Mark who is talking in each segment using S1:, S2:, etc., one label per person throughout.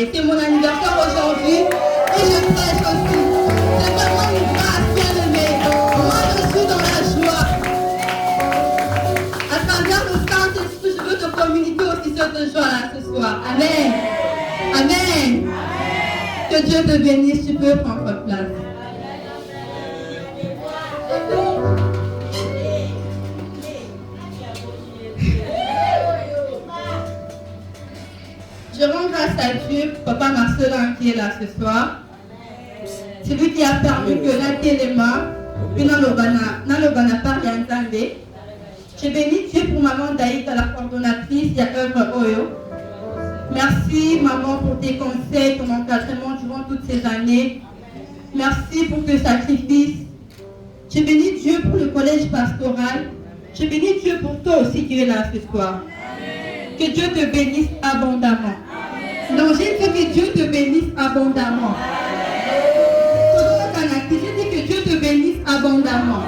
S1: Et c'est mon anniversaire aujourd'hui et je prêche aussi. C'est vraiment une grâce, bien-aimée. Moi, je suis dans la joie. À travers le Saint-Esprit, je veux te communiquer aussi cette joie-là ce soir. Amen. Amen. Que Dieu te bénisse, tu peux prendre place. Je rends grâce à Dieu, Papa Marcelin qui est là ce soir. C'est lui qui a permis que la téléma, puis dans le par Yanzande. Je bénis Dieu pour maman Daïta, la coordonnatrice, et œuvre Oyo. Merci maman pour tes conseils, ton encadrement durant toutes ces années. Merci pour tes sacrifices. Je bénis Dieu pour le collège pastoral. Je bénis Dieu pour toi aussi qui es là ce soir. Que Dieu te bénisse abondamment. Non, j'ai dit que Dieu te bénisse abondamment. J'ai dit que Dieu te bénisse abondamment.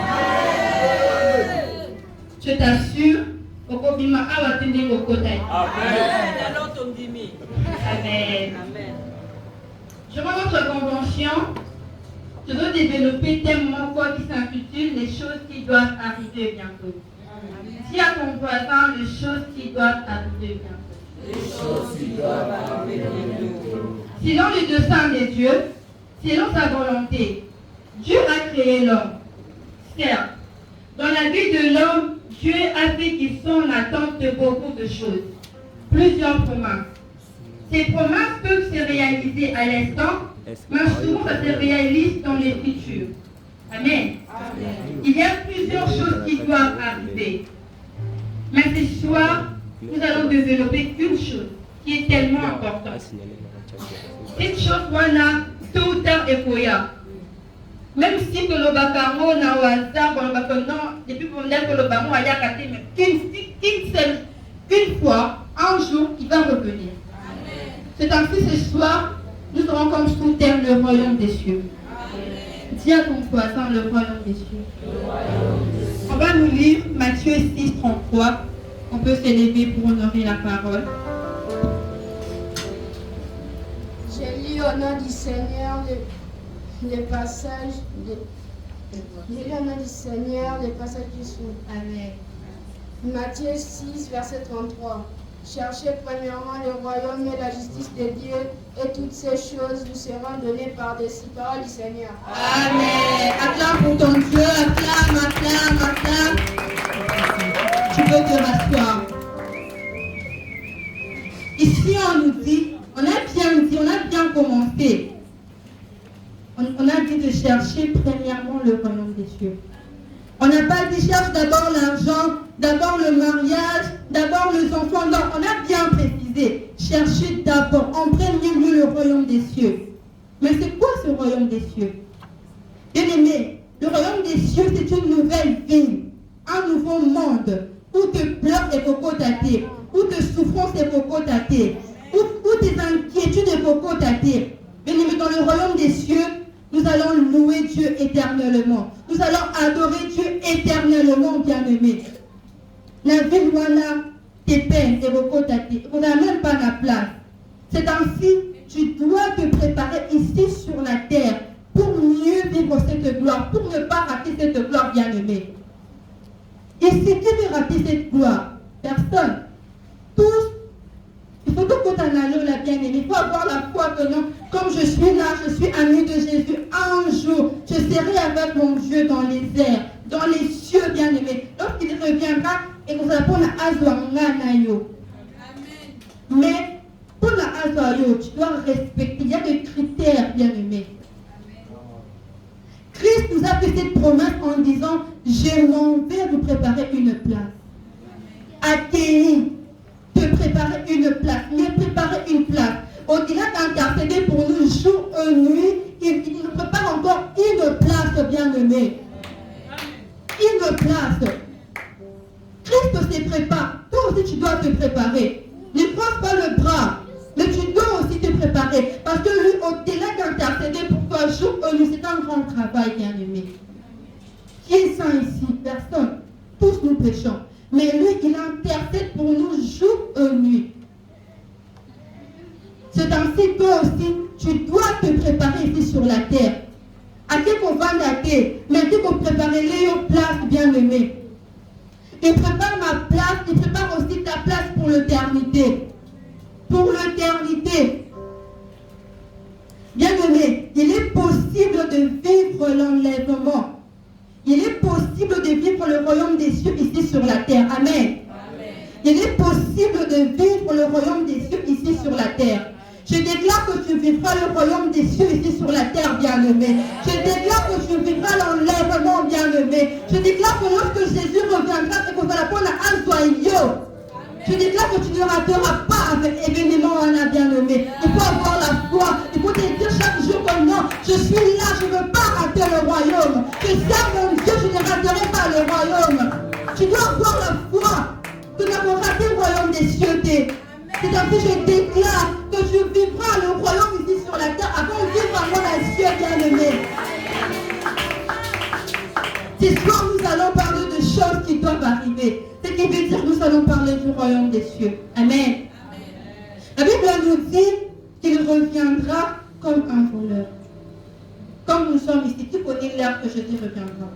S1: Je t'assure, Amen. Durant notre convention, je veux développer tellement quoi qui s'intitule les choses qui doivent arriver bientôt. Dis à ton voisin les choses qui doivent arriver bientôt. Les choses qui doivent arriver bientôt. Selon le dessein de Dieu, selon sa volonté, Dieu a créé l'homme. Certes, dans la vie de l'homme, Dieu a fait qu'il soit en attente de beaucoup de choses. Plusieurs promesses. Ces promesses peuvent se réaliser à l'instant, mais souvent ça se réalise dans les futurs. Amen. Il y a plusieurs choses qui doivent arriver. Mais ce soir, nous allons développer une chose qui est tellement importante. Cette chose, voilà, tôt ou tard, et foya. Même si que le bacango n'a au hasard, depuis qu'on a que le bacango a yakaté, mais qu'une fois, un jour, il va revenir. C'est ainsi ce soir, nous serons comme sous terre le royaume des cieux. Dis à ton voisin le royaume des cieux. On va nous lire Matthieu 6, 33. On peut s'élever pour honorer la parole.
S2: J'ai lu au nom du Seigneur les passages qui sont.
S1: Amen.
S2: Matthieu 6, verset 33. Cherchez premièrement le royaume et la justice de Dieu, et toutes ces choses vous seront données par-dessus. Parole du Seigneur.
S1: Amen. Acclame pour ton Dieu. Acclame, acclame, acclame. Tu peux te rasseoir. Ici, on nous dit, on a bien commencé. On a dit de chercher premièrement le royaume des cieux. On n'a pas dit cherche d'abord l'argent, d'abord le mariage, d'abord les enfants. Non, on a bien précisé. Cherchez d'abord, en premier lieu, le royaume des cieux. Mais c'est quoi ce royaume des cieux? Bien aimé, le royaume des cieux, c'est une nouvelle vie, un nouveau monde, où te pleurs et cocotaté, où te souffrances et cocotaté, où tes inquiétudes et cocotaté. Bien aimé, dans le royaume des cieux, nous allons louer Dieu éternellement. Nous allons adorer Dieu éternellement, bien-aimé. La vie, voilà, tes peines et vos côtés. On n'a même pas la place. C'est ainsi, tu dois te préparer ici sur la terre pour mieux vivre cette gloire, pour ne pas rater cette gloire, bien-aimé. Et si qui veut rater cette gloire? Personne. Tous. Il faut que tu en ailles là, bien-aimé. Il faut avoir la foi que non, comme je suis là, je suis ami de Jésus. Un jour, je serai avec mon Dieu dans les airs, dans les cieux, bien-aimé. Lorsqu'il reviendra, et qu'on s'appelle la Azwanganayo. Mais pour la Azwayo, tu dois respecter. Il y a des critères, bien-aimé. Christ nous a fait cette promesse en disant, je m'en vais vous préparer une place. Accueillir. Te préparer une place, mais préparer une place. Au-delà d'intercéder pour nous jour et nuit, il nous prépare encore une place, bien-aimé. Une place. Christ se prépare. Toi aussi, tu dois te préparer. Ne croise pas le bras, mais tu dois aussi te préparer. Parce que lui, au-delà d'intercéder pour toi jour et nuit, c'est un grand travail, bien-aimé. Qui est saint ici? Personne. Tous nous péchons. Mais lui, il intercède pour nous jour et nuit. C'est ainsi toi aussi, tu dois te préparer ici sur la terre. À qui qu'on va nater, mais qui qu'on prépare les places bien-aimées. Il prépare ma place, il prépare aussi ta place pour l'éternité. Pour l'éternité. Bien-aimé, il est possible de vivre l'enlèvement. Il est possible de vivre le royaume des cieux ici sur la terre. Amen. Il est possible de vivre le royaume des cieux ici sur la terre. Je déclare que tu vivras le royaume des cieux ici sur la terre, bien-aimé. Je déclare que tu vivras l'enlèvement, bien-aimé. Je déclare que lorsque Jésus reviendra et qu'on va la prendre à Azoïo, je déclare que tu ne rateras pas avec événement, bien-aimé. Il faut avoir la foi. Il faut te dire chaque jour que non, je suis là, je ne veux pas rater le royaume. Je sers mon Dieu, je ne raterai pas le royaume. Tu dois avoir la foi. Tu n'as pas raté le royaume des cieux. C'est ainsi que je déclare que tu vivras le royaume ici sur la terre avant de vivre avant la cieux, bien-aimé. Ce soir, nous allons parler de choses qui doivent arriver. Ce qui veut dire que nous allons parler du royaume des cieux. Amen. La Bible nous dit qu'il reviendra comme un voleur. Comme nous sommes ici, qui connaît l'heure que Jésus reviendra?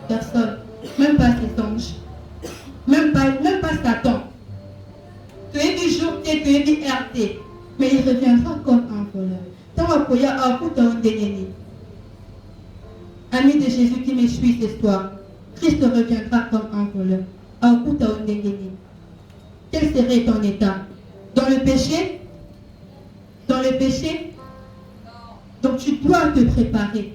S1: Personne. Même pas ses anges. Même pas Satan. Tu es du jour, tu es du RT. Mais il reviendra comme un voleur. Tant à quoi à coup d'un déni. Ami de Jésus qui me suit ce soir, Christ reviendra comme un voleur. À coup d'un déni. Quel serait ton état? Dans le péché? Dans le péché? Donc tu dois te préparer.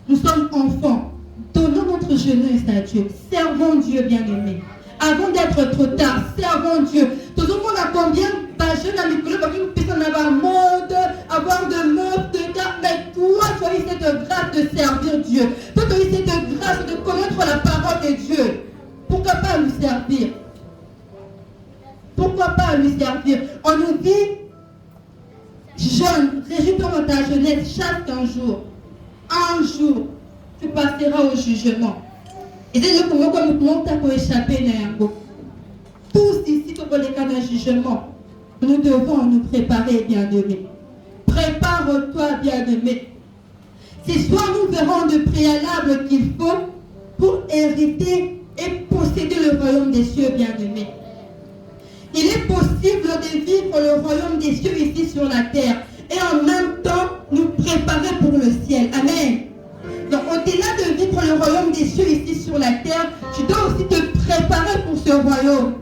S1: Nous sommes enfants. Donnons notre jeunesse à Dieu. Servons Dieu, bien-aimé. Avant d'être trop tard, servons Dieu. Tout le monde a combien de jeunes à l'école parce qu'une personne avoir mode, avoir de meufs, de gars. Mais toi, tu as eu cette grâce de servir Dieu. Toi, tu as eu cette grâce de connaître la parole de Dieu. Pourquoi pas lui servir? Pourquoi pas lui servir? On nous dit, jeune, réjouis-toi dans ta jeunesse chaque jour. Un jour, tu passeras au jugement. Et c'est le moment comme nous avons échappé Néango. Tous ici, pour les cas d'un jugement, nous devons nous préparer, bien-aimés. Prépare-toi, bien-aimé. Ce soir, nous verrons le préalable qu'il faut pour hériter et posséder le royaume des cieux, bien-aimés. Il est possible de vivre le royaume des cieux ici sur la terre et en même temps nous préparer pour le ciel. Amen. Donc au-delà de vivre le royaume des cieux ici sur la terre, tu dois aussi te préparer pour ce royaume.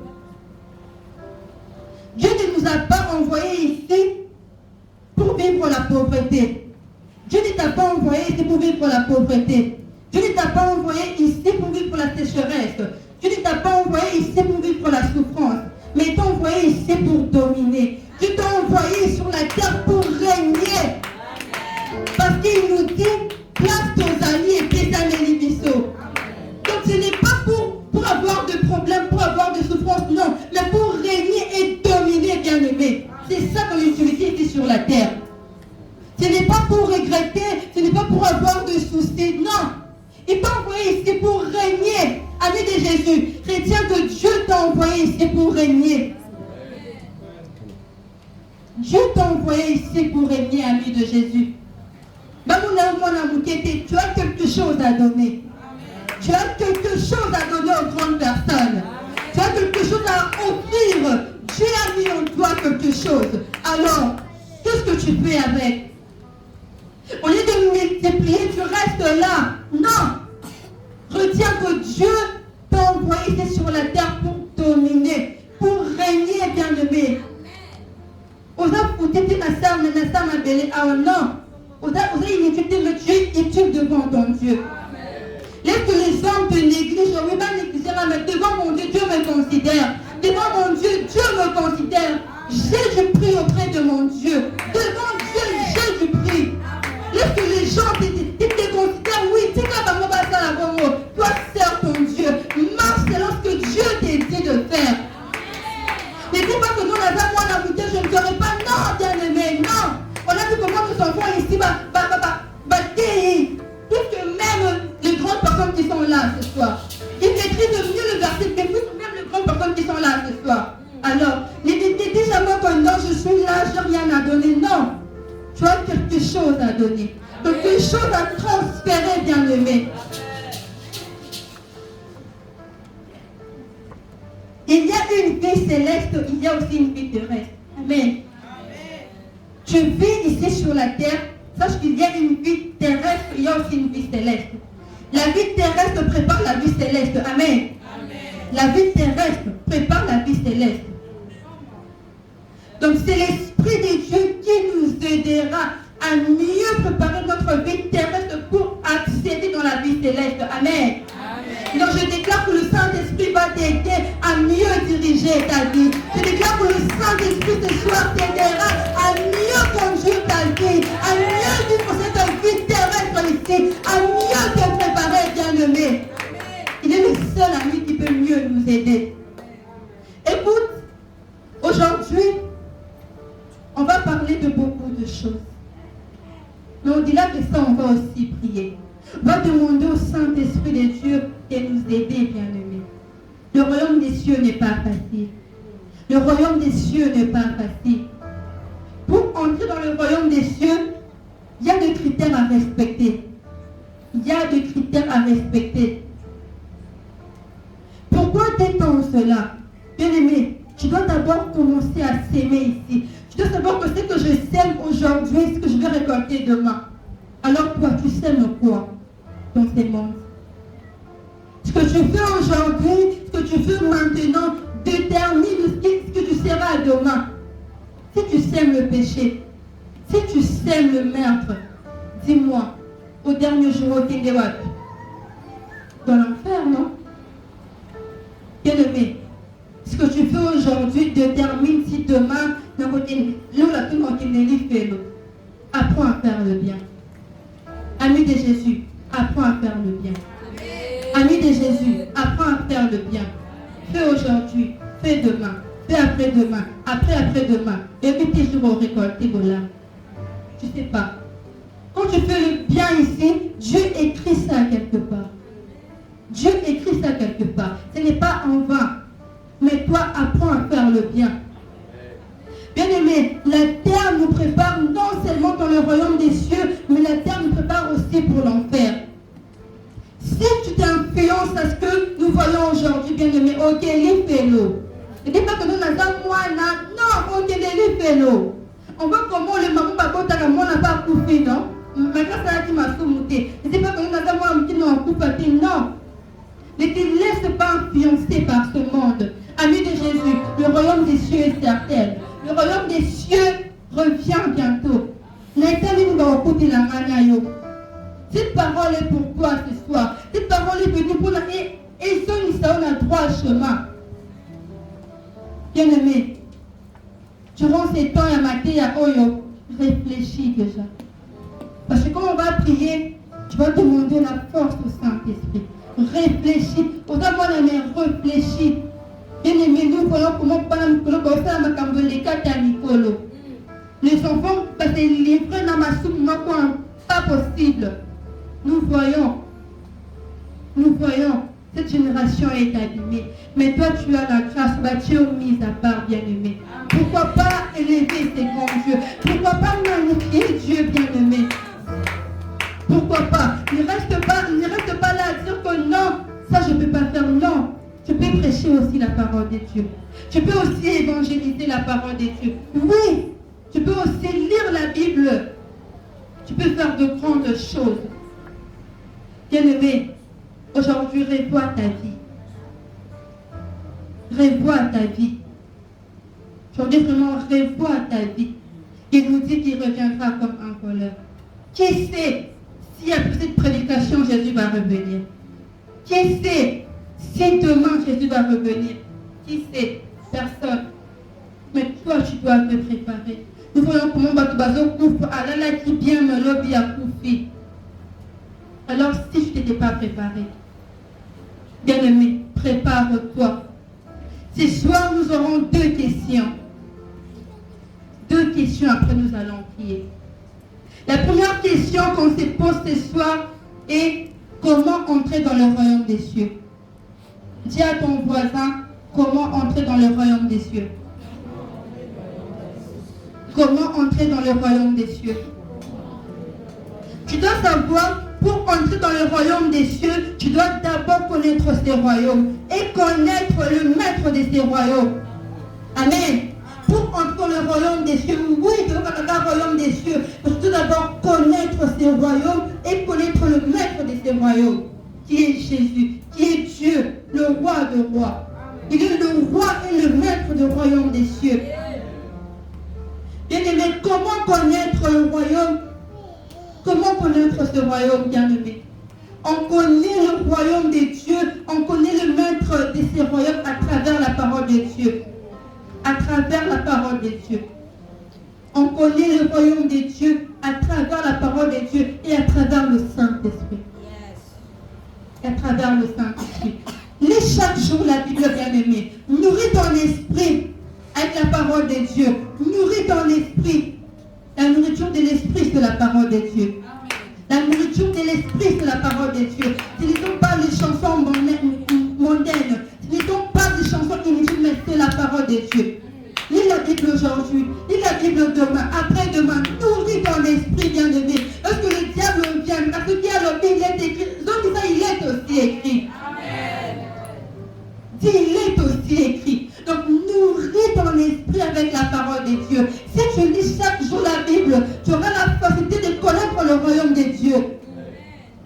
S1: Dieu ne nous a pas envoyés ici pour vivre la pauvreté. Dieu ne t'a pas envoyé ici pour vivre la pauvreté. Dieu ne t'a pas envoyé ici pour vivre la sécheresse. Dieu ne t'a pas envoyé ici pour vivre la souffrance. Mais il t'a envoyé ici pour dominer. Dieu t'a envoyé sur la terre pour régner. Parce qu'il nous dit, place tes alliés et tes amis bisso. Donc ce n'est pas pour avoir de problèmes, pour avoir de souffrances, non. Mais pour régner et dominer, bien-aimé. C'est ça qu'on utilise ici sur la terre. Ce n'est pas pour regretter, ce n'est pas pour avoir de soucis, non. Il t'a envoyé ici pour régner. Ami de Jésus, retiens que Dieu t'a envoyé ici pour régner. Dieu t'a envoyé ici pour régner, ami de Jésus. Tu as quelque chose à donner. Tu as quelque chose à donner aux grandes personnes. Tu as quelque chose à offrir. Dieu a mis en toi quelque chose. Alors, qu'est-ce que tu fais avec? Au lieu de multiplier, tu restes là. Non. Retiens que Dieu t'a envoyé sur la terre pour dominer, pour régner, bien-aimé. Non. Mais tu es utile devant ton Dieu. Laisse que les hommes te négligent. Je ne vais pas négliger, mais devant mon Dieu, Dieu me considère. Devant mon Dieu, Dieu me considère. J'ai du prix auprès de mon Dieu. Devant Dieu, j'ai du prix. Laisse que les gens te considèrent. Oui, tu es toi, sers ton Dieu. Marche selon ce que Dieu t'a dit de faire. Ne dis pas que nous, je ne serai pas. Non, bien-aimé, non. On a vu comment nous enfants ici, puisque même les grandes personnes qui sont là ce soir, ils maîtrisent mieux le verset, mais puisque même les grandes personnes qui sont là ce soir. Alors, ne dis jamais que non, je suis là, donner. Quelque chose à transférer, bien-aimé. Il y a une vie céleste, il y a aussi une vie terrestre. Amen. Tu vis ici sur la terre, sache qu'il y a une vie terrestre, il y a aussi une vie céleste. La vie terrestre prépare la vie céleste. Amen. La vie terrestre prépare la vie céleste. Donc c'est l'Esprit de Dieu qui nous aidera à mieux préparer notre vie terrestre pour accéder dans la vie céleste. Amen. Donc je déclare que le Saint-Esprit va t'aider à mieux diriger ta vie. Je déclare que le Saint-Esprit ce soir t'aidera à mieux conduire ta vie, à mieux vivre cette vie terrestre ici, à mieux te préparer, bien-aimé. Il est le seul ami qui peut mieux nous aider. Écoute, aujourd'hui, on va parler de beaucoup de choses. Mais au-delà de ça, on va aussi prier. On va demander au Saint-Esprit de Dieu de nous aider, bien-aimés. Le royaume des cieux n'est pas facile. Le royaume des cieux n'est pas facile. Pour entrer dans le royaume des cieux, il y a des critères à respecter. Il y a des critères à respecter. Pourquoi t'étends cela? Bien-aimé, tu dois d'abord commencer à s'aimer ici. Tu dois savoir que ce que je sème aujourd'hui, ce que je vais récolter demain. Alors toi, tu sèmes quoi dans ces mondes? Ce que tu fais aujourd'hui, ce que tu fais maintenant, détermine ce que tu seras demain. Si tu sèmes le péché, si tu sèmes le meurtre, dis-moi, au dernier jour, au Kédéwat, dans l'enfer, non? Bien-aimé, ce que tu fais aujourd'hui détermine si demain, apprends à faire le bien. Ami de Jésus, apprends à faire le bien. Ami de Jésus, apprends à faire le bien. Fais aujourd'hui, fais demain, fais après-demain, après-après-demain. Et puis tes jours vont récolter vos larmes. Tu sais pas. Quand tu fais le bien ici, Dieu écrit ça quelque part. Dieu écrit ça quelque part. Ce n'est pas en vain. Mais toi, apprends à faire le bien. Bien-aimé, la terre nous prépare non seulement dans le royaume des cieux, mais la terre nous prépare aussi pour l'enfer. Si tu t'influences à ce que nous voyons aujourd'hui, bien-aimé, ok, les félos. Ne dis pas que nous n'avons moins, non, ok, les félos. On voit comment le maman babota n'a pas coupé, non? Maintenant, ça a dit ma soumouté. Ne dis pas que nous n'avons un petit non, coupé, non. Ne te laisse pas influencer par ce monde. Ami de Jésus, le royaume des cieux est certain. Le royaume des cieux revient bientôt. Cette parole est pour toi ce soir. Cette parole est venue pour la... Et ça, on a droit au chemin. Bien-aimé, durant ces temps, à maté, à Oyo, réfléchis déjà. Parce que quand on va prier, tu vas demander la force au Saint-Esprit. Réfléchis. Autant moi, réfléchis. Bien-aimé, nous voyons comment les enfants, parce que les frères dans ma soupe, pas possible. Nous voyons, cette génération est abîmée. Mais toi, tu as la grâce, tu es mise à part, bien-aimé. Pourquoi pas élever ces grands dieux? Pourquoi pas magnifier Dieu, bien-aimé? Pourquoi pas? Ne reste pas là à dire que non, ça je ne peux pas faire, non. Tu peux prêcher aussi la parole de Dieu. Tu peux aussi évangéliser la parole de Dieu. Oui, tu peux aussi lire la Bible. Tu peux faire de grandes choses. Bien-aimé, aujourd'hui, revois ta vie. Revois ta vie. Aujourd'hui, vraiment, revois ta vie. Il nous dit qu'il reviendra comme un voleur. Qui sait si après cette prédication, Jésus va revenir? Qui sait si demain Jésus va revenir? Qui sait? Personne. Mais toi, tu dois te préparer. Nous voyons comment Batubazo couvre à la qui bien me lobby à couvrir. Alors, si je ne t'étais pas préparé, bien-aimé, prépare-toi. Ce soir, nous aurons deux questions. Deux questions, après nous allons prier. La première question qu'on se pose ce soir est comment entrer dans le royaume des cieux? Dis à ton voisin, comment entrer dans le royaume des cieux? Comment entrer dans le royaume des cieux? Tu dois savoir, pour entrer dans le royaume des cieux, tu dois d'abord connaître ces royaumes et connaître le maître de ces royaumes. Amen. Pour entrer dans le royaume des cieux, oui, tu dois entrer dans le royaume des cieux, mais tu dois d'abord connaître ces royaumes et connaître le maître de ces royaumes, qui est Jésus, qui est Dieu, le roi de rois. Il est le roi et le maître du royaume des cieux. Bien-aimé, comment connaître le royaume? Comment connaître ce royaume, bien-aimé? On connaît le royaume des dieux, on connaît le maître de ces royaumes à travers la parole de Dieu. À travers la parole de Dieu. On connaît le royaume des dieux à travers la parole de Dieu et à travers le Saint-Esprit. Et à travers le Saint-Esprit. Lis chaque jour la Bible, bien-aimé. Nourris ton esprit avec la parole de Dieu. Nourris ton esprit. La nourriture de l'esprit, c'est la parole de Dieu. La nourriture de l'esprit, c'est la parole de Dieu. Ce ne sont pas les chansons mondaines. Ce ne sont pas des chansons inutiles, mais c'est la parole de Dieu. Lis la Bible aujourd'hui. Lis la Bible demain. Après-demain, nourris ton esprit, bien-aimé. Lorsque le diable vient, parce qu'il y a le Bible, il est écrit. Donc ça, il est aussi écrit. Dis, il est aussi écrit. Donc, nourris ton esprit avec la parole de Dieu. Si tu lis chaque jour la Bible, tu auras la facilité de connaître le royaume de Dieu.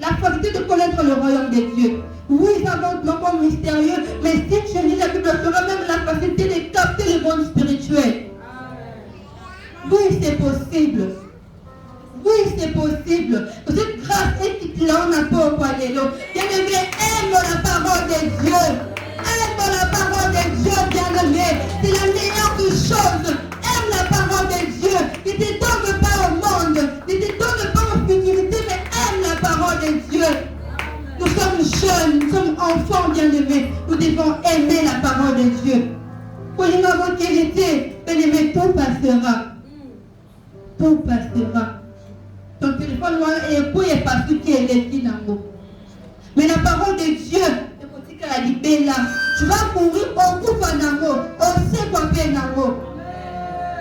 S1: La facilité de connaître le royaume de Dieu. Oui, ça va être comme mystérieux, mais si tu lis la Bible, tu auras même la facilité de capter le monde spirituel. Oui, c'est possible. Oui, c'est possible. Cette grâce est là, on n'a pas au poignet. Bien-aimé, aime la parole de Dieu. Aime la parole de Dieu, bien-aimé. C'est la meilleure des choses. Aime la parole de Dieu. Ne t'étonne pas au monde. Ne t'étonne pas aux futurités, mais aime la parole de Dieu. Nous sommes jeunes, nous sommes enfants, bien-aimés. Nous devons aimer la parole de Dieu. Pour les mamans qui étaient, bien-aimé, tout passera. Tout passera. Ton téléphone est beau et pas tout qui est laissé dans l'eau. Mais la parole de Dieu, tu vas courir au coup d'anamo, au sait quoi faire d'anamo.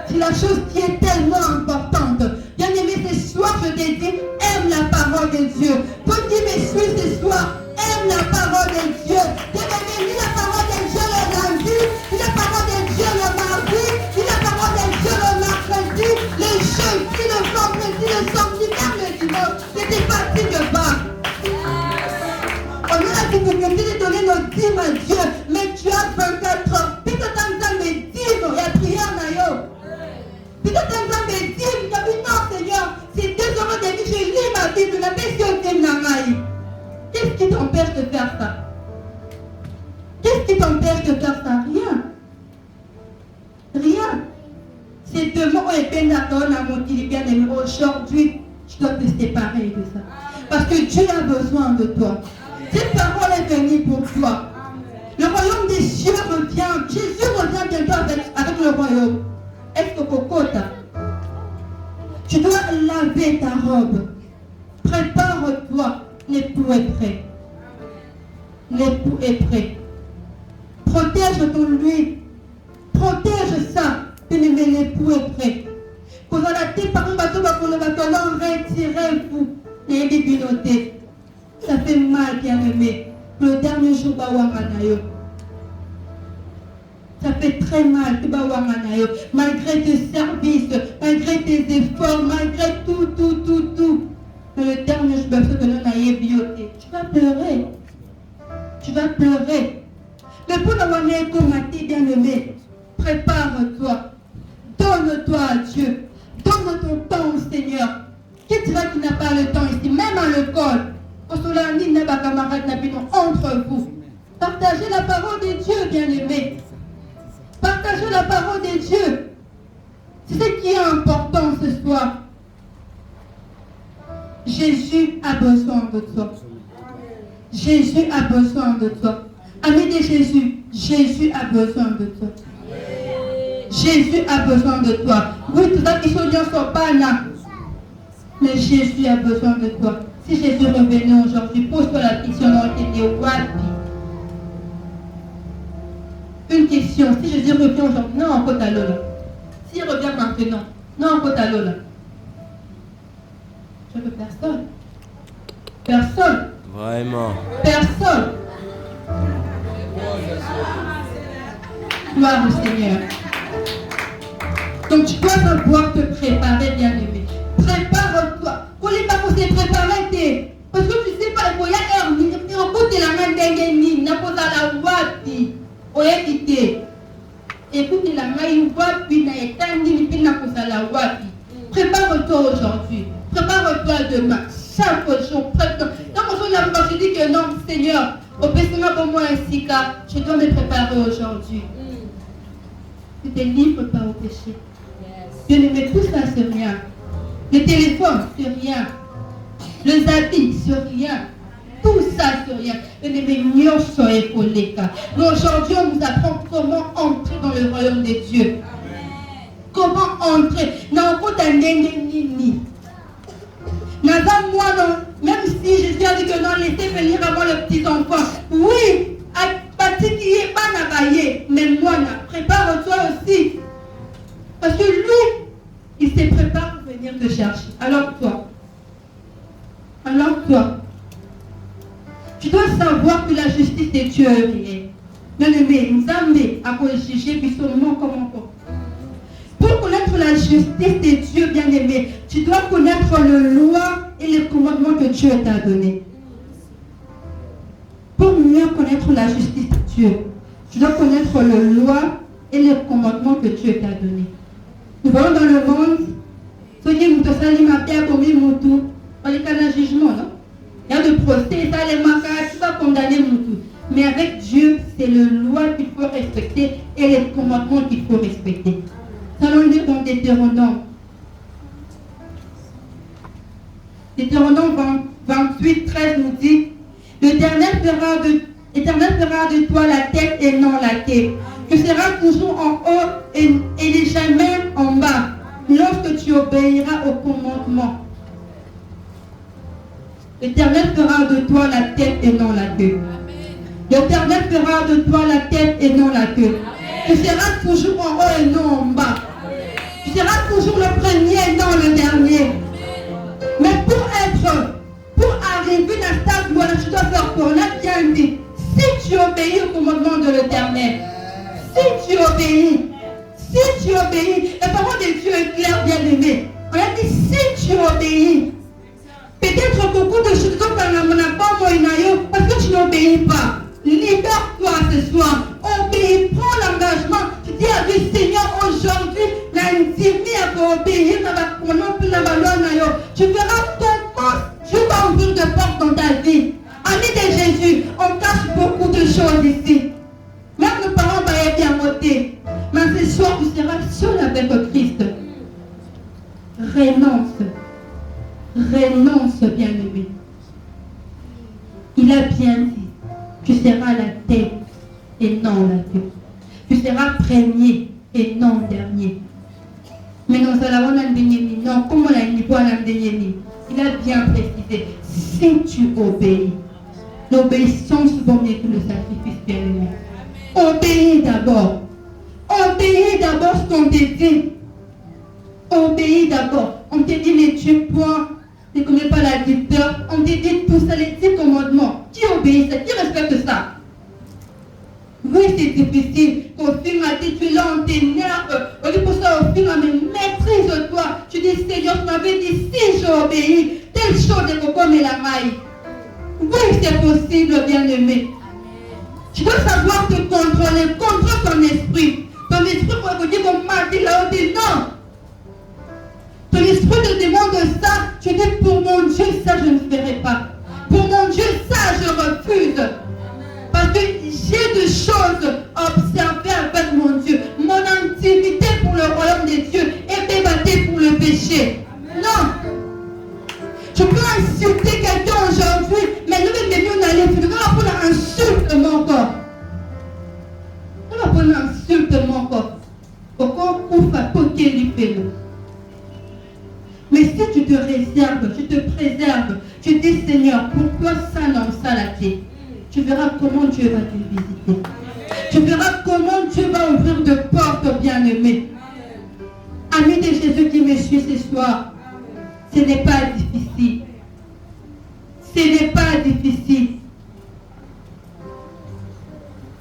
S1: C'est la chose qui est tellement importante. Bien aimé, ce soir, je te dis, aime la parole de Dieu. Toi qui me suis ce soir, aime la parole de Dieu. Bien aimé, lis la parole de Dieu le lundi, lis la parole de Dieu le mardi, lis la parole de Dieu le mercredi, le jeudi, le vendredi, le samedi, même le dimanche. C'était parti de bas. On a la difficulté de donner nos dîmes à Dieu, mais tu as 24 heures. Peut-être que mes dîmes, il y a prière d'ailleurs. Peut-être que mes dîmes, il y a dit non Seigneur, c'est 2 heures de vie, je lis ma Bible, la question est namaï. Qu'est-ce qui t'empêche de faire ça? Qu'est-ce qui t'empêche de faire ça? Rien. Rien. C'est demain, on est bien d'accord, on a monté bien aimé. Aujourd'hui, tu dois te séparer de ça. Parce que Dieu a besoin de toi. Cette parole est venue pour toi. Le royaume des cieux revient. Jésus revient bientôt avec le royaume. Est-ce que Kokota? Tu dois laver ta robe. Prépare-toi. L'époux est prêt. L'époux est prêt. Protège ton huile. Protège ça. Bien-aimé, l'époux est prêt. Pour la tête par un bateau, retirez-vous. Les bibinotés. Ça fait mal, bien-aimé. Le dernier jour, ça fait très mal, malgré tes services, malgré tes efforts, malgré tout. Mais le dernier jour, tu vas pleurer. Tu vas pleurer. Mais pour avoir un bien-aimé, prépare-toi. Donne-toi à Dieu. Donne ton temps au Seigneur. Qui dira qu'il n'a pas le temps ici, même à l'école? Entre vous. Partagez la parole de Dieu, bien-aimé. Partagez la parole de Dieu. C'est ce qui est important ce soir. Jésus a besoin de toi. Jésus a besoin de toi. Ami de Jésus, Jésus a besoin de toi. Jésus a besoin de toi. Oui, tout ça qui sont pas là. Mais Jésus a besoin de toi. Si Jésus revenait aujourd'hui, pose-toi la question, on était wapi. Une question, si Jésus revient aujourd'hui, non, en côte à l'eau. S'il revient maintenant, non, en côte à l'eau. Je veux personne. Personne.
S3: Vraiment.
S1: Personne. Gloire au Seigneur. Donc tu dois savoir te préparer, bien-aimé. Prépare-toi. Pour les pas se préparer, parce que tu sais pas, il faut y aller. Il faut que la main d'Engeni, n'a pas la wapi. Oye quitter. Écoute la main, il voit, puis n'a éteint, puis n'a pas la wapi. Prépare-toi aujourd'hui. Prépare-toi demain. Chaque jour, prépare-toi. Quand je dis que non, Seigneur, au péssiment pour moi ainsi car je dois me préparer aujourd'hui. Tu te livres pas au péché. Bien-aimé, tout ça c'est rien. Le téléphone, c'est rien. Le zapping, c'est rien. Tout ça, c'est rien. Bien-aimé, mieux soyez pour les cas. Mais aujourd'hui, on nous apprend comment entrer dans le royaume des dieux. Comment entrer. Non, quand t'as ni. Moi, non, même si je suis dit que non, laissez venir avant le petit enfant. Oui, à partir qui est pas navaillé, mais moi, prépare-toi aussi. Parce que lui, il se prépare pour venir te chercher. Alors toi, tu dois savoir que la justice de Dieu est réelle. Bien-aimé, nous amène à juger, puis seulement comment. Pour connaître la justice de Dieu, bien-aimé, tu dois connaître le loi et les commandements que Dieu t'a donnés. Pour mieux connaître la justice de Dieu, tu dois connaître le loi et les commandements que Dieu t'a donnés. Nous voyons dans le monde, ceux qui nous saluent, commis Moutou, on les canne à jugement, non? Il y a de procès, ça les macaques, tu vas condamner Moutou. Mais avec Dieu, c'est le loi qu'il faut respecter et les commandements qu'il faut respecter. Allons lire dans Deutéronome. Deutéronome 28, 13 nous dit, l'Éternel fera de toi la tête et non la tête. Tu seras toujours en haut et jamais en bas, lorsque tu obéiras au commandement. L'Éternel fera de toi la tête et non la queue. L'Éternel fera de toi la tête et non la queue. Tu seras toujours en haut et non en bas. Tu seras toujours le premier et non le dernier. Mais pour arriver à cette gloire, tu dois faire pour la bien dit. Si tu obéis au commandement de l'Éternel, si tu obéis, la parole de Dieu est claire, bien aimé. On a dit si tu obéis. Peut-être beaucoup de choses comme parce que tu n'obéis pas. Libère-toi ce soir. Obéis, prends l'engagement. Tu dis à Dieu, Seigneur, aujourd'hui, tu verras comment Dieu va ouvrir de portes dans ta vie. Ami de Jésus, on cache beaucoup de choses ici. Même nos parents vont bien voter. Mais ce soir, tu seras seul avec Christ. Renonce, bien-aimé. Il a bien dit, tu seras la tête et non la queue. Tu seras premier et non dernier. Mais non, ça l'a non, comment la niveau il a bien précisé, si tu obéis, l'obéissance vaut mieux que le sacrifice, bien-aimé. Obéis d'abord. Obéis d'abord ce qu'on te dit. Obéis d'abord. On te dit les 10 points. Tu ne connais pas la dicteur. On te dit tout ça, les 10 commandements. Qui obéit ça? Qui respecte ça? Oui, c'est difficile. Au film, tu es là, on t'énerve. On dit pour ça, au film, mais maîtrise-toi. Tu dis, Seigneur, tu m'avais dit, si j'obéis, telle chose de coco mais la maille. Oui, c'est possible, bien-aimé. Tu dois savoir te contrôler, contrôle ton esprit. Ton esprit pour te dire, mon mari, là, on dit non. Ton esprit te demande ça. Tu dis, pour mon Dieu, ça, je ne ferai pas. Pour mon Dieu, ça, je refuse. Parce que j'ai des choses à observer avec mon Dieu. Mon intimité pour le royaume des dieux est débattue pour le péché. Non. Je peux insulter quelqu'un aujourd'hui, mais nous devons aller plus loin pour l'insulte mon corps. On va prendre l'insulte mon corps. Pourquoi on va poquer les pélos? Mais si tu te réserves, tu te préserves, tu dis Seigneur, pourquoi ça non ça la tête? Tu verras comment Dieu va te visiter. Tu verras comment Dieu va ouvrir de portes, bien-aimés. Ami de Jésus qui me suit ce soir, ce n'est pas difficile. Ce n'est pas difficile.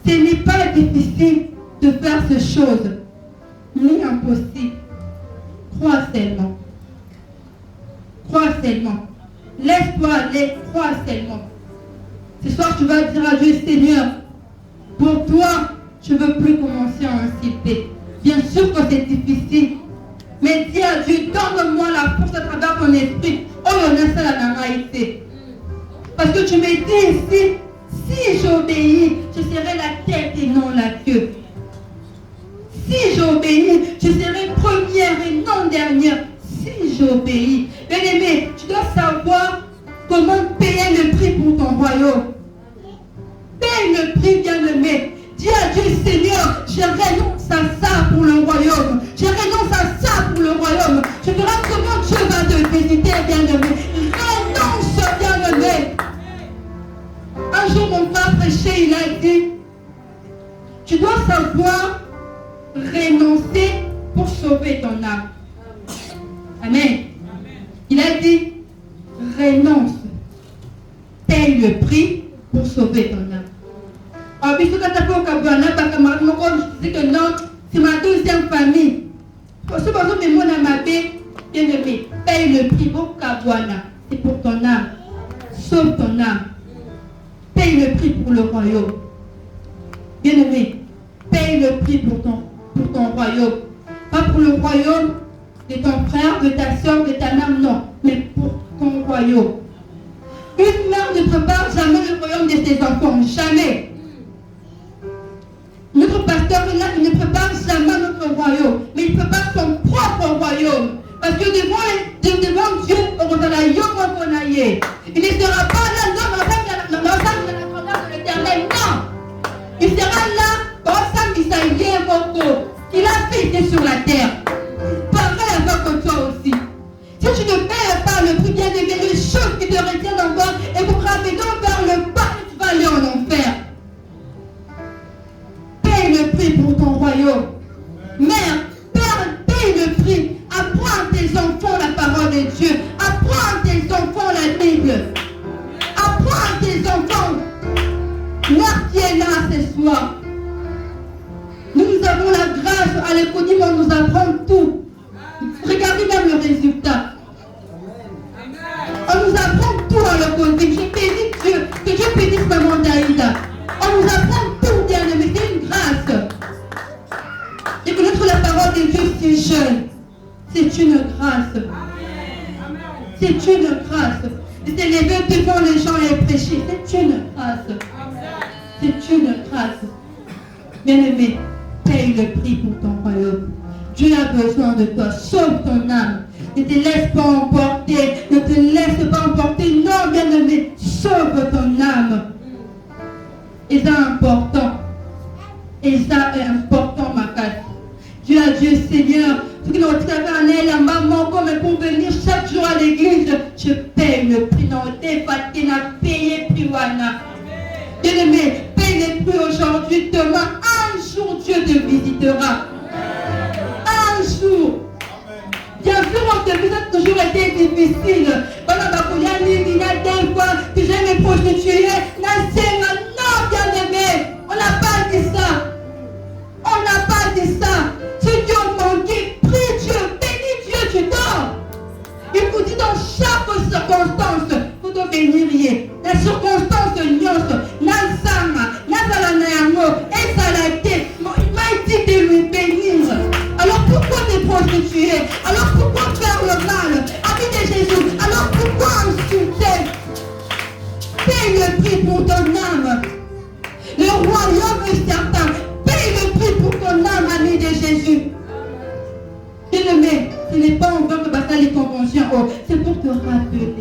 S1: Ce n'est pas difficile de faire ces choses, ni impossible. Crois seulement. Crois seulement. Laisse-toi aller, crois seulement. Ce soir, tu vas dire à Dieu, Seigneur, pour toi, je ne veux plus commencer à insulter. Bien sûr que c'est difficile. Mais dis à Dieu, donne-moi la force à travers ton esprit. Oh, il y en a ça la été. Parce que tu me dis ici, si j'obéis, je serai la tête et non la queue. Si j'obéis, je serai première et non dernière. Si j'obéis. Bien-aimé, tu dois savoir comment payer le prix pour ton royaume. Paye le prix, bien-aimé. Dis à Dieu, Seigneur, je renonce à ça pour le royaume. Je renonce à ça pour le royaume. Je verrai comment Dieu va te visiter, bien-aimé. Renonce, bien-aimé. Un jour, mon frère prêchait, il a dit, tu dois savoir renoncer pour sauver ton âme. Amen. Il a dit, renonce. Paye le prix pour sauver ton âme. Alors, puisque quand tu as fait au Kabouana, je dis que non, c'est ma deuxième famille. Pour ce moment, mais moi, dans ma paix, bien aimé, paye le prix au Kabouana. C'est pour ton âme. Sauve ton âme. Paye le prix pour le royaume. Bien aimé, paye le prix pour ton royaume. Pas pour le royaume de ton frère, de ta soeur, de ta âme, non. Mais pour ton royaume. Une mère ne prépare jamais le royaume de ses enfants. Jamais. Notre pasteur est là, il ne prépare jamais notre royaume. Mais il prépare son propre royaume. Parce que devant Dieu, il ne sera pas là, non, dans la grandeur de l'éternel, non. Il sera là, dans sa misaïe, il a fait sur la terre. Pareil avec toi aussi. Si tu ne payes pas le prix bien aimé, les choses qui te retiennent encore et vous ramènent vers le bas, tu vas aller en enfer. Paye le prix pour ton royaume. Mère, père, paye le prix. Apprends à tes enfants la parole de Dieu. Apprends à tes enfants la Bible. Apprends à tes enfants. Mère qui est là ce soir. Nous avons la grâce à l'économie, on nous apprend tout. Regardez même le résultat. On nous apprend tout à l'économie. Je bénis Dieu. Que Dieu bénisse maman Daïda. On nous apprend tout, bien aimé. C'est une grâce. Et connaître la parole de Dieu si jeune, c'est une grâce. C'est une grâce. Et s'élever devant les gens et prêcher, c'est une grâce. C'est une grâce. Bien-aimé, paye le prix pour ton royaume. Dieu a besoin de toi. Sauve ton âme. Ne te laisse pas emporter. Ne te laisse pas emporter. Non, bien-aimé, sauve ton âme. Et ça est important. Et ça est important, ma casse. Dieu a Dieu, Seigneur. Ce qui nous éternel, la maman, comme pour venir chaque jour à l'église, je paye le prix. Non, t'es fatigué, n'a payé prix, wana. Bien-aimé, paye les prix aujourd'hui, demain. Un jour, Dieu te visitera. Un jour. Bien sûr, on te dit, ça a toujours été difficile. Pendant il y a des fois que j'ai me prostituer. Non, bien-aimé, on n'a pas dit ça. On n'a pas dit ça. Si Dieu manqué, prie Dieu, bénis Dieu, tu dors. Il vous dit dans chaque circonstance, vous devez bénir. La circonstance nuance, Nazama, Nazalanayango, et Salate, il m'a dit de lui bénir. Alors pourquoi te prostituer? Alors pourquoi faire le mal? Ami de Jésus, alors pourquoi insulter? Paye le prix pour ton âme. Le royaume est certain. Paye le prix pour ton âme, ami de Jésus. Bien-aimé, ce n'est pas en vain que bataille les conventions, c'est pour te rappeler.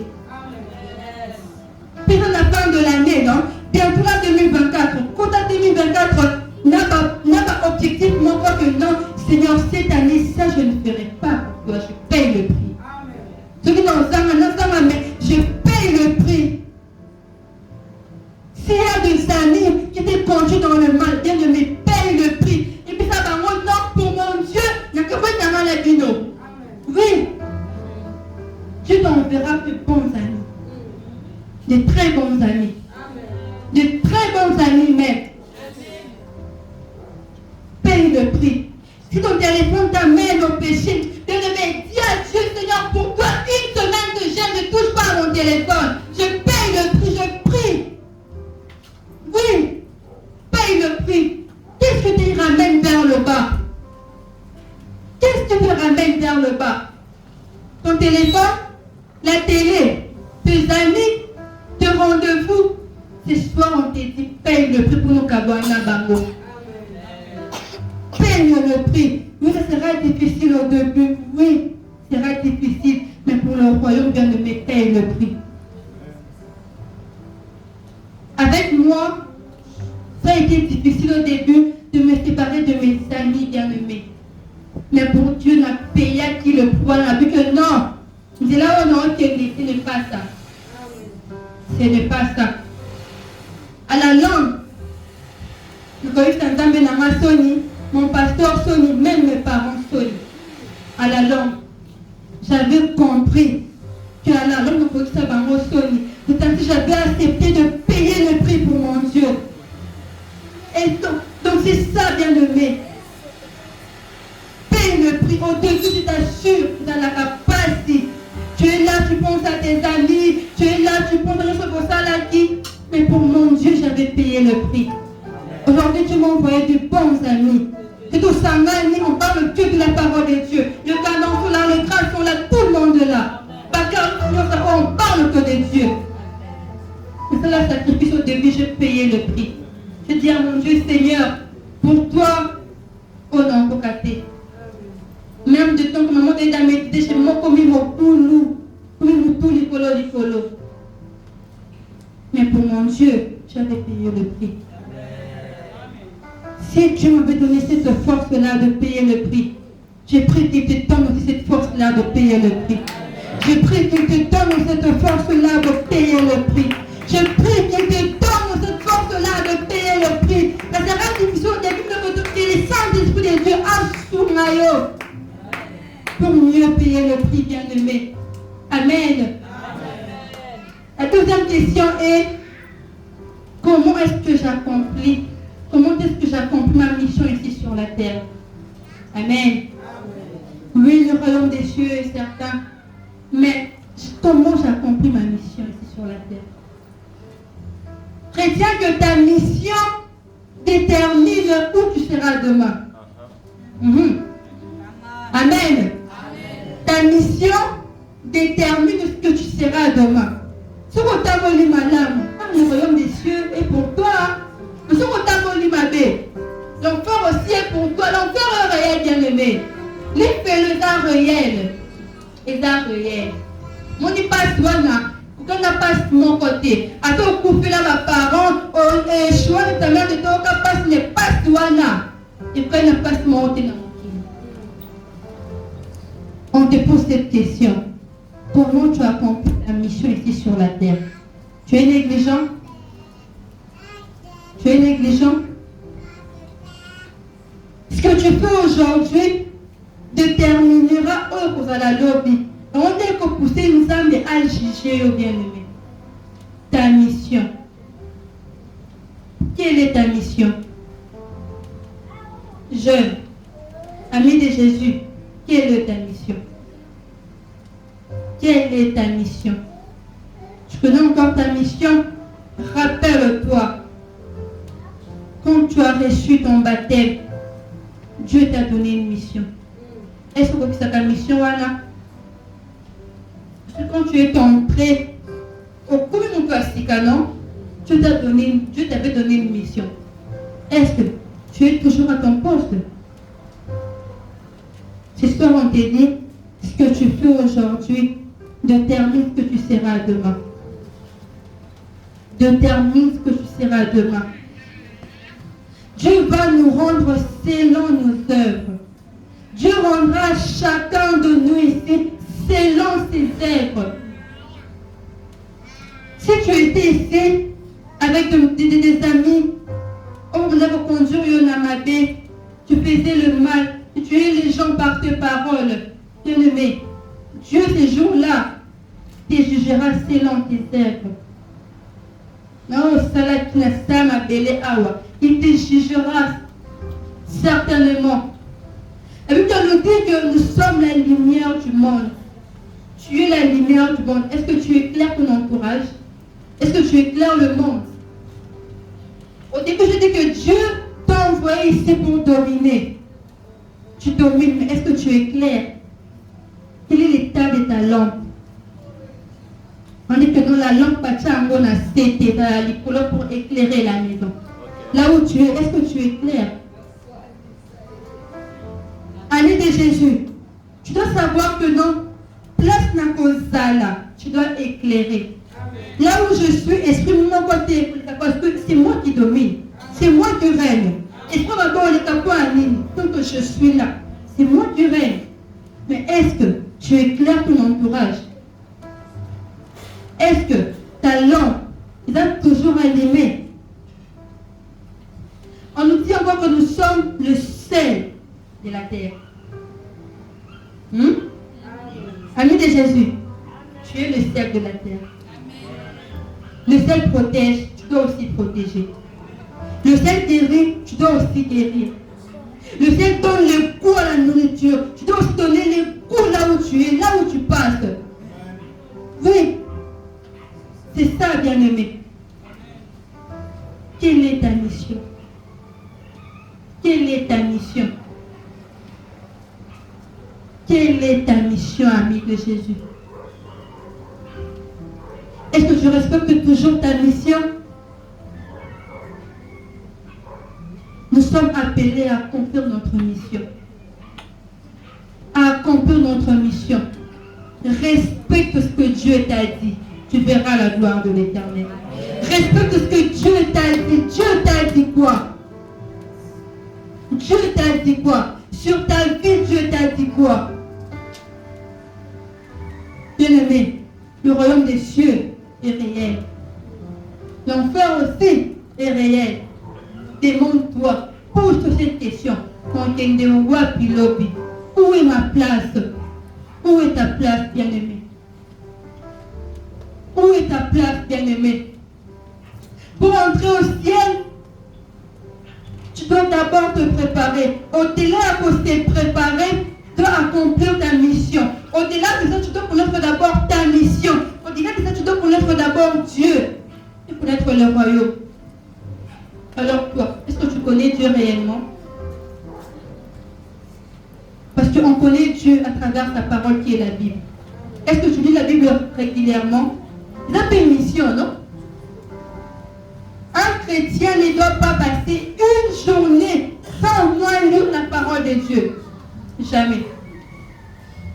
S1: Puis à la fin de l'année, non? Bientôt la 2024. Quand à 2024 n'a pas objectivement quoi que non, Seigneur, cette année, ça je ne ferai pas pour toi. Je paye le prix. Ce qui dans un mais je paye le prix. S'il y a des amis qui étaient conduits dans le mal, bien aimé, paye le prix. Et puis ça va non, pour mon Dieu, il n'y a que vous qui avez la bino. Oui. Dieu t'enverra de bons amis. de très bons amis. De très bons amis même. Paye le prix. Si ton téléphone t'amène au péché, bien-aimé, dis à Dieu, Seigneur, pourquoi une semaine de jeûne, je ne touche pas à mon téléphone? Je paye le prix, je prie. Oui, paye le prix. Qu'est-ce que tu ramènes vers le bas? Qu'est-ce que tu ramènes vers le bas? Ton téléphone, la télé, tes amis, tes rendez-vous. Ce soir, on te dit, paye le prix pour nous Kabouana Bango. Paye le prix. Oui, ça sera difficile au début. Oui, ça sera difficile. Mais pour le royaume, bien-aimé, paye le prix. Avec moi, ça a été difficile au début de me séparer de mes amis bien-aimés. Mais pour Dieu, on a payé à qui le poids. On a vu que non. C'est là où on a dit ce n'est pas ça. Ce n'est pas ça. À la langue, mon pasteur Sony, même mes parents Sony. À la langue, j'avais compris qu'à la langue, c'est ainsi que j'avais accepté de payer le prix pour mon Dieu. Et donc c'est ça, bien-aimé. Paye le prix. Au début, je t'assure, tu as la capacité. Tu es là, tu penses à tes amis. Tu es là, tu penses à ce ça là qui. Mais pour mon Dieu, j'avais payé le prix. Aujourd'hui, tu m'as envoyé de bons amis. C'est tout ça, on parle que de la parole de Dieu. Le canon sont là, les traces sont là, tout le monde est là. On parle que de Dieu. Mais c'est le sacrifice au début, j'ai payé le prix. Je dis à mon Dieu, Seigneur, pour toi, oh non, pour cater. Même de temps que maman t'a médité, chez moi, comme il m'a poulou, comme il m'a tout l'icolo. Mais pour mon Dieu, j'avais payé le prix. Si Dieu m'avait donné cette force-là de payer le prix, j'ai pris qu'il te donne aussi cette force-là de payer le prix. Je prie qu'il te donne cette force-là de payer le prix. Je prie qu'il te donne cette force-là de payer le prix. La sera difficile au début de que les Saint-Esprit de Dieu assoumayo pour mieux payer le prix, bien-aimé. Amen. La deuxième question est comment est-ce que j'accomplis ma mission ici sur la terre? Amen. Oui, le royaume des cieux est certain. Mais comment j'accomplis ma mission ici sur la terre? Chrétien, que ta mission détermine où tu seras demain. Amen. Ta mission détermine ce que tu seras demain. Ce que tu as volé, madame, le royaume des cieux est pour toi. Mais ce que tu as volé, ma bébé, l'enfer aussi est pour toi. L'enfer est réel, bien-aimé. Les faits, les arts réels. Les arts réels. Mon n'y passe wana. Quand on passe de mon côté. À ton couple là, ma parent, on choix de ta mère de ton cas passe n'est pas wana. Et quand on passe mon côté dans mon kilo. On te pose cette question. Comment tu as accompli ta mission ici sur la terre? Tu es négligent? Tu es négligent? Ce que tu fais aujourd'hui déterminera où vous allez lobby. On est que pousser nous sommes à juger au bien-aimé. Ta mission. Quelle est ta mission? Jeune, ami de Jésus, quelle est ta mission? Quelle est ta mission? Tu connais encore ta mission? Rappelle-toi. Quand tu as reçu ton baptême, Dieu t'a donné une mission. Est-ce que c'est ta mission, Anna? Parce que quand tu es entré au commun non, Dieu t'avait donné une mission. Est-ce que tu es toujours à ton poste? Ce soir, on te dit, ce que tu fais aujourd'hui détermine ce que tu seras demain. Détermine ce que tu seras demain. Dieu va nous rendre selon nos œuvres. Dieu rendra chacun de nous ici selon ses œuvres. Si tu étais ici avec des amis, on vous avait conduit au Namabé, tu faisais le mal, tu tuais les gens par tes paroles. Bien-aimé, Dieu ces jours-là te jugera selon tes œuvres. Non, il te jugera certainement. La Bible nous dit que nous sommes la lumière du monde. Tu es la lumière du monde. Est-ce que tu éclaires ton entourage? Est-ce que tu éclaires le monde? Au début, je dis que Dieu t'a envoyé ici pour dominer. Tu domines, mais est-ce que tu éclaires? Quel est l'état de ta lampe? On dit que dans la lampe, on a cété pour éclairer la maison. Là où tu es, est-ce que tu éclaires? Année de Jésus, tu dois savoir que non, place n'a là, tu dois éclairer. Là où je suis, esprit mon côté, parce que c'est moi qui domine, c'est moi qui règne. Esprit d'abord les capons à ligne, tant que je suis là, c'est moi qui règne. Mais est-ce que tu éclaires ton entourage? Est-ce que ta lampe est toujours allumée? On nous dit encore que nous sommes le sel de la terre. Ami de Jésus, tu es le sel de la terre. Le sel protège, tu dois aussi protéger. Le sel guérit, tu dois aussi guérir. Le sel donne le goût à la nourriture, tu dois aussi donner le goût là où tu es, là où tu passes. Oui, c'est ça, bien-aimé. Quelle est ta mission? Quelle est ta mission? Quelle est ta mission, ami de Jésus? Est-ce que tu respectes toujours ta mission? Nous sommes appelés à accomplir notre mission. À accomplir notre mission. Respecte ce que Dieu t'a dit. Tu verras la gloire de l'Éternel. Respecte ce que Dieu t'a dit. Dieu t'a dit quoi? Dieu t'a dit quoi? Sur ta vie, Dieu t'a dit quoi? Bien-aimé, le royaume des cieux est réel. L'enfer aussi est réel. Demande-toi, pose-toi cette question. Où est ma place? Où est ta place, bien-aimé? Où est ta place, bien-aimé? Pour entrer au ciel, tu dois d'abord te préparer. Au-delà de te préparer, tu dois accomplir ta mission. Au-delà de ça, tu dois connaître d'abord ta mission. Au-delà de ça, tu dois connaître d'abord Dieu. Et connaître le royaume. Alors toi, est-ce que tu connais Dieu réellement? Parce qu'on connaît Dieu à travers sa parole qui est la Bible. Est-ce que tu lis la Bible régulièrement? C'est une mission, non? Un chrétien ne doit pas passer une journée sans au moins lire la parole de Dieu. Jamais.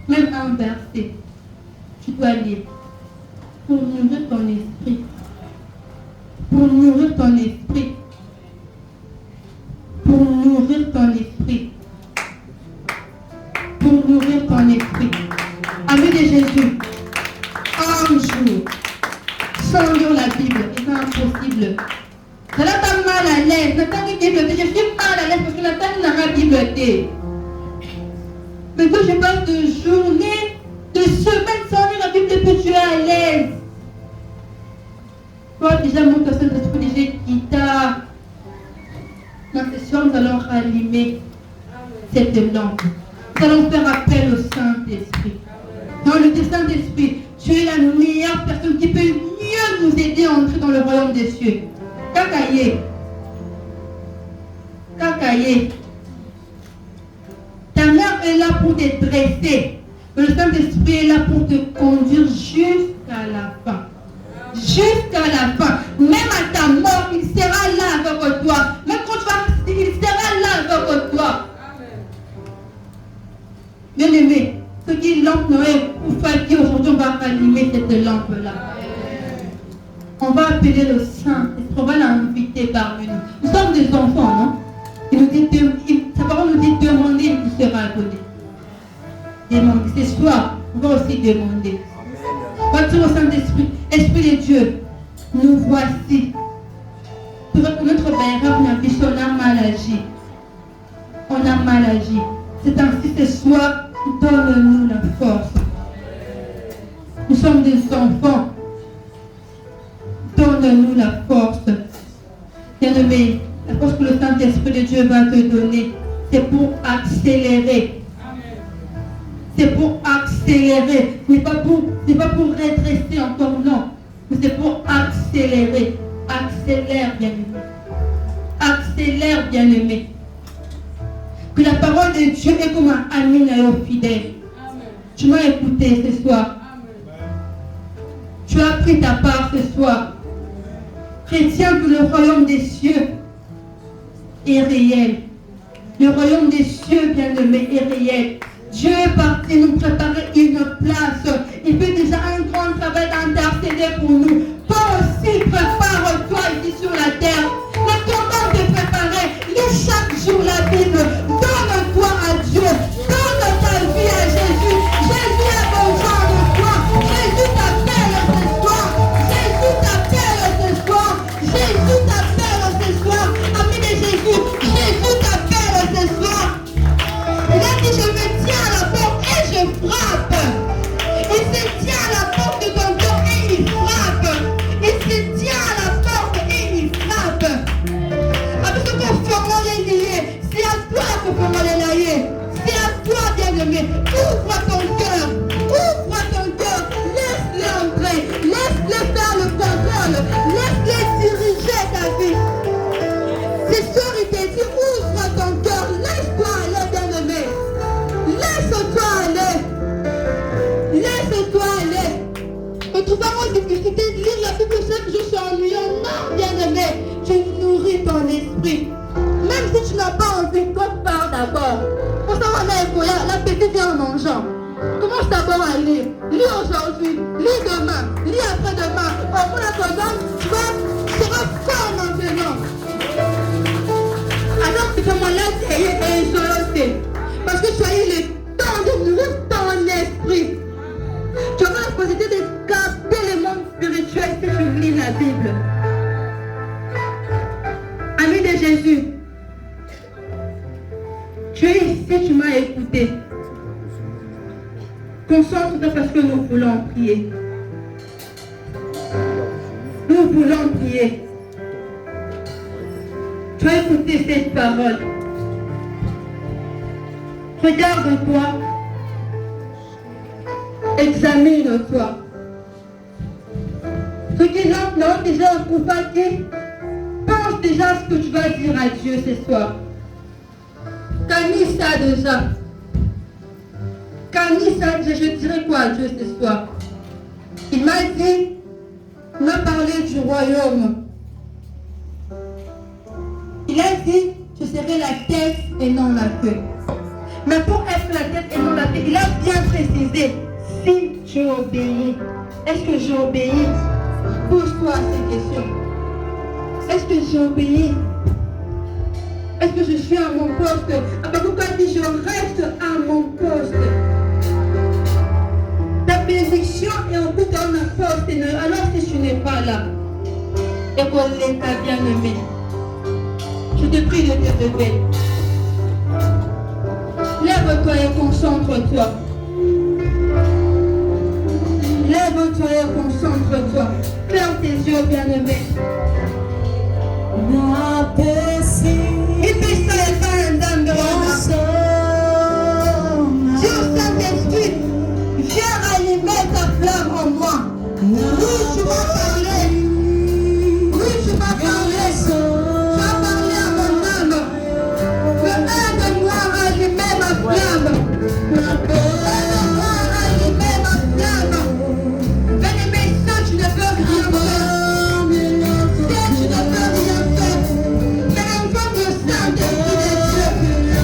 S1: Même un verset, tu dois lire. Pour nourrir ton esprit. Pour nourrir ton esprit. Pour nourrir ton esprit. Pour nourrir ton esprit. Ami de Jésus, un jour, sans lire la Bible, c'est impossible. Ça n'a pas mal à l'aise. Nathan qui Bible, je suis mal à l'aise parce que Nathan n'a pas Bible. Mais quand je passe de journée, de semaine sans lire la Bible, que tu es à l'aise. Toi déjà, mon personne d'esprit déjà guitare. Dans ce soir, nous allons rallumer cette lampe. Nous allons faire appel au Saint-Esprit. Dans le Saint-Esprit, tu es la meilleure personne qui peut mieux nous aider à entrer dans le royaume des cieux. Kakaye. Kakaye. Ta mère est là pour te dresser. Le Saint-Esprit est là pour te conduire jusqu'à la fin. Jusqu'à la fin. Même à ta mort, il sera là avec toi. Même quand tu vas, il sera là avec toi. Bien aimé, ce qui est lampe Noël, pour faire qui aujourd'hui on va rallumer cette lampe-là. On va appeler le Saint-Esprit, on va l'inviter parmi nous. Nous sommes des enfants, non? Il nous dit, sa parole nous dit demander, il vous sera donné. Demander. Ce soir, on va aussi demander. On va dire au Saint-Esprit, Esprit de Dieu, nous voici. Pour reconnaître erreur, on a mal agi. On a mal agi. C'est ainsi ce soir, donne-nous la force. Nous sommes des enfants. donne-nous la force. Bien-aimé, la force que le Saint-Esprit de Dieu va te donner, c'est pour accélérer. C'est pour accélérer. Ce n'est pas pour redresser encore, non. Mais c'est pour accélérer. Accélère, bien-aimé. Accélère, bien-aimé. Que la parole de Dieu est comme un ami et fidèle. Tu m'as écouté ce soir. Tu as pris ta part ce soir. Chrétien, que le royaume des cieux est réel. Le royaume des cieux, bien-aimé, est réel. Dieu est parti nous préparer une place. Il fait déjà un grand travail d'intercéder pour nous. Toi aussi, prépare-toi ici sur la terre. Ne t'en de préparer. Lis chaque jour la Bible. Donne-toi à Dieu. Donne ta vie à Jésus. Jésus a besoin de toi. Jésus t'appelle ce soir. Jésus t'appelle ce soir. Jésus t'appelle ce soir. Ami de Jésus. Jésus t'appelle ce soir. Il a dit, je me tiens à la porte et je frappe. Il se tient à la porte de ton cœur et il frappe. Il se tient à la porte et il frappe. Avec ce qu'on fera les lier, c'est à toi que fera les lier. C'est à toi, bien-aimé. Ouvre ton cœur. Ouvre ton cœur. Laisse-le entrer. Laisse-le faire le contrôle. Laisse-le diriger ta vie. C'est sûr, il te dit, ouvre ton cœur. Laisse-toi aller, bien-aimé. Laisse-toi aller. Laisse-toi aller. Nous trouvons difficulté de lire la Bible chaque jour, c'est ennuyant. Non, bien-aimé. Tu nourris ton esprit. Même si tu n'as pas envie, toi pars d'abord. Pour savoir l'appétit vient en mangeant. Commence d'abord à lire. Lis aujourd'hui, lis demain, lis après-demain. Au bout de ton âme, tu seras fort maintenant. Alors que comment là, c'est exaucé. Parce que tu as eu le temps de nourrir ton esprit. Tu auras la possibilité de capter le monde spirituel si tu lis la Bible. Ami de Jésus, tu es ici, tu m'as écouté. Concentre-toi parce que nous voulons prier. Nous voulons prier. Tu as écouté cette parole. Regarde-toi. Examine-toi. Ce qui est maintenant déjà un coupable, pense déjà à ce que tu vas dire à Dieu ce soir. Camille ça déjà. Camille ça déjà, je dirais quoi à Dieu ce soir? Il m'a dit, il m'a parlé du royaume. Il a dit, je serai la tête et non la queue. Mais pour être la tête et non la queue, il a bien précisé, si tu obéis. Est-ce que j'obéis? Pose-toi ces questions. Est-ce que j'obéis? Est-ce que je suis à mon poste? Pourquoi dit je reste à mon poste? Ta bénédiction est au bout d'un poste. Alors si tu n'es pas là, et qu'on l'est ta bien-aimé, je te prie de te lever. Lève-toi et concentre-toi. Lève-toi et concentre-toi. Ferme tes yeux, bien-aimé. Et puis ça n'est pas un dame de Dieu Saint-Esprit, viens allumer ta flamme en moi. Oui, tu vas parler. Oui, tu vas parler. Tu vas parler à mon âme. Que aide-moi à allumer ma flamme. Aide-moi à allumer ma flamme. Bien-aimé, ça tu ne peux rien faire. Ça tu ne peux rien faire. Mais invoque le Saint-Esprit de Dieu.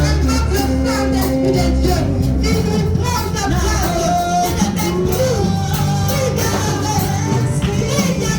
S1: Invoque le Saint-Esprit de Dieu. Il lui prend sa place. Il ne fait plus. Il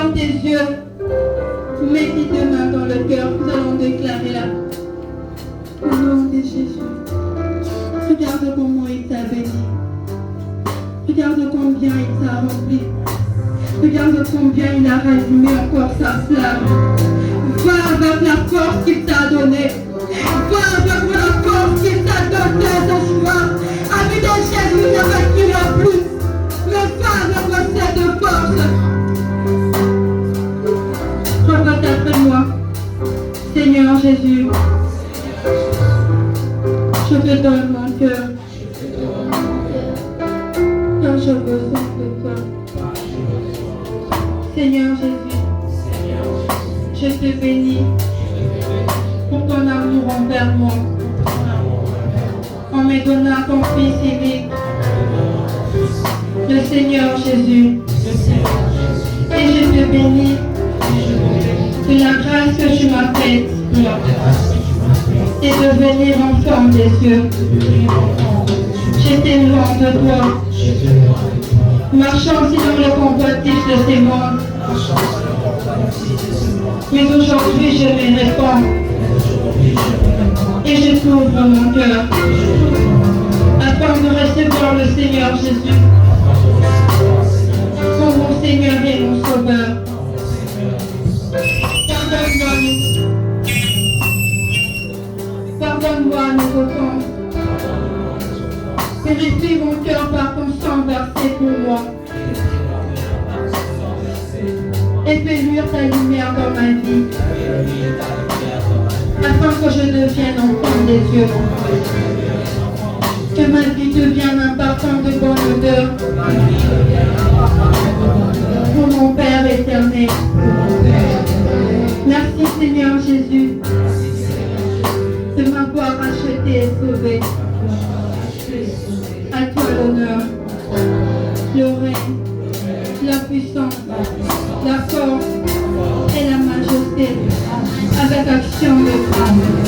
S1: ferme tes yeux. Mets tes deux mains dans le cœur. Nous allons déclarer là. Au nom de Jésus. Regarde comment il t'a béni. Regarde combien il t'a rempli. Regarde combien il a rallumé encore sa flamme. Va avec la force qu'il t'a donnée. Va avec la force qu'il t'a donnée ce soir. Ami de Jésus ne recule plus. Mais va avec cette force. Regarde après moi. Seigneur Jésus, je te donne mon cœur. Car je besoin de toi. Seigneur Jésus, je te bénis pour ton amour envers moi, en me donnant ton Fils unique, le Seigneur Jésus. Et je te bénis de la grâce que tu m'as faite et de venir enfant des cieux. J'étais loin de toi, marchant aussi dans le convoitise de ces mondes. Mais aujourd'hui je me répands et je t'ouvre mon cœur afin de recevoir le Seigneur Jésus comme mon Seigneur et mon Sauveur. Pardonne-moi mes offenses. Purifie mon cœur par ton sang versé pour moi. Et fais luire ta lumière dans ma vie, afin que je devienne enfant des dieux. Que ma vie devienne un parfum de bonne odeur pour mon Père éternel. Merci Seigneur Jésus de m'avoir acheté et sauvé. À toi l'honneur, le règne, la puissance, la force et la majesté, avec action de grâce.